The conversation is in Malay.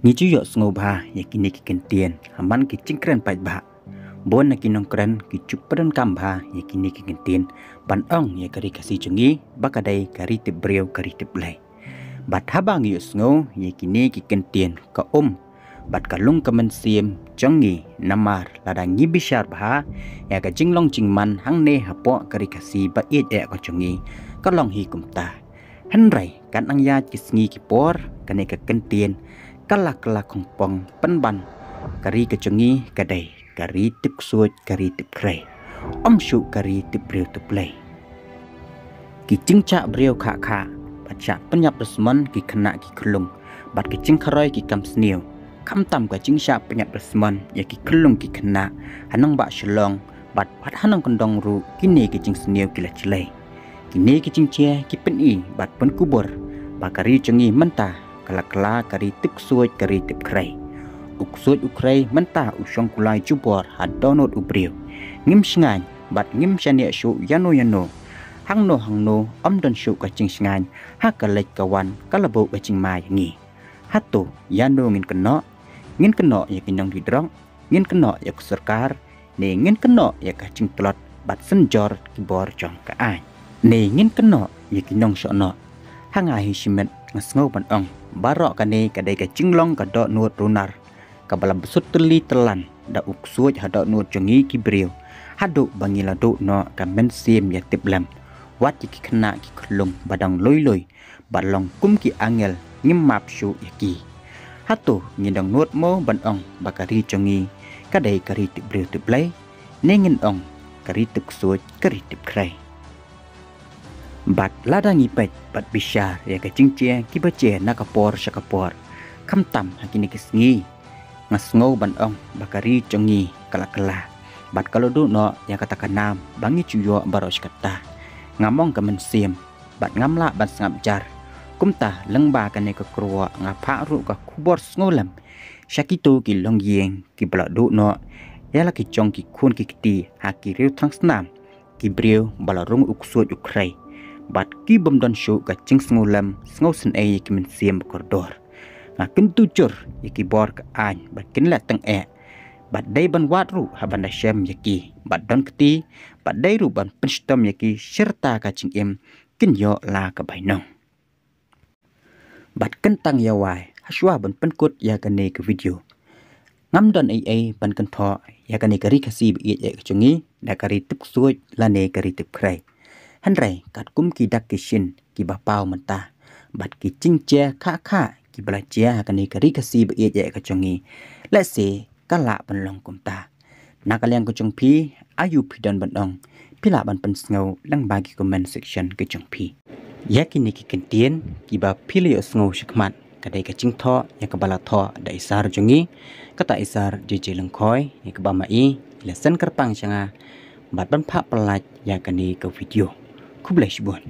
Ni chú dọ ngô ba ya kini ki kentian haman ki cingkren pai ba bon na kinong kren ki cupren kam ba ya kini ki kentian ban ong ya kari kasi chungi bakadai kari tip breu kari tip lai bat habang yu ngo ya kini ki kentian ka bat kalung kamen siem chongi namar ladang ngi bishar ba ya ka jinglong jingman hang ne hapo kari kasi ba it e ka chungi ka long hi kumta hanrai kan ang ya kisngi ki por kane ka kentian kalak kong pong penban kari kecungi kadai kari tip suot kari tip krai shu kari tip breu tip play ki cingca breu kha baca penyap resmon ki kena ki kelung bat ki cingkaroi ki kam sniu kam tam ka cingca penyap resmon ya ki kelung ki kena hanang ba shlong bat hanang kondong ru kini ki cing sniu ki la chlei kini ki cingcia ki peni bat pen kubur bakari cungi mentah kala kari tip suot kari tip krai uksuot ukrai mentah usong kulai jubor hadonot ubriu ngim sngan bat ngim shania shu yano hangno don shu ka cing sngan ha kalek kawan kalabo ka cing mai ngi hatu yano ngin keno ya kinong didrong ngin keno ya sarkar ne ngin keno ya ka cing tlot bat senjor kibor jong ka ai ne ngin keno ya kinong sono hanga hisimet ngasngau pan ong barok kane kadai ka cinglong ka dok nuot runar ka balam besut teli telan da uksuoj hadok nuot jongi ki breu haduk bangila do no ka men sim ya tip lam wat ki kena ki klung badang loi balong kum ki angel ngim map shu yaki hatu ngindong nuot mo ban ong bakari jongi kadai kari tip breu tip play nengin ong kari tip suoj kari tip krai bat ladangi pet bat bishar ya ka cingcia ki bace nakapor syakapor kam tam hakini kisngi ngasngau ban ong bakari jongi kala bat kalau du no ya kata kanam bangi cuyo baros kata ngamong ka mensim bat ngamla bat ngap jar kumta lengba kane ka kruwa ngapa ru ka kubor ngolam syakito ki longyeng ki bala du no ya la ki chong ki khun ki kiti haki riu trangsnam ki breu bala rung uksuot ukrai bat ki bomdon shu ka cing sngulam sngo sen ai ki men siem kordor ngakin tucur yaki bor ka an bat kin la tang bat dai ban wat ru haban da shem yaki bat don kti bat dai ru ban pinstom yaki serta ka cing em kin yo la ka bainong bat kentang yawai haswa ban penkut ya ka ne ka video ngam don ai ban kan tho ya ka ne ka ri kasi bi ye ka chungi da ka ri tip suoj la ne ka ri tip krai hanrai kat kum ki dak kishin ki bapau mentah bat ki cingcia kha ki belajar kani kari kasi be ye ka chongi let's say kala penlong kumta nakaliang ko chong pi ayu pidon bandong pila ban pen sngo lang bagi comment section ke chong pi yakini ki kentien ki ba pili sngo shikmat kadai ka cing tho ya ka bala tho da isar chongi kata isar jeje lengkhoi ya ka ba mai lesson kerpang changa bat ban pha pelaj ya kani ka video Kublai Shibun.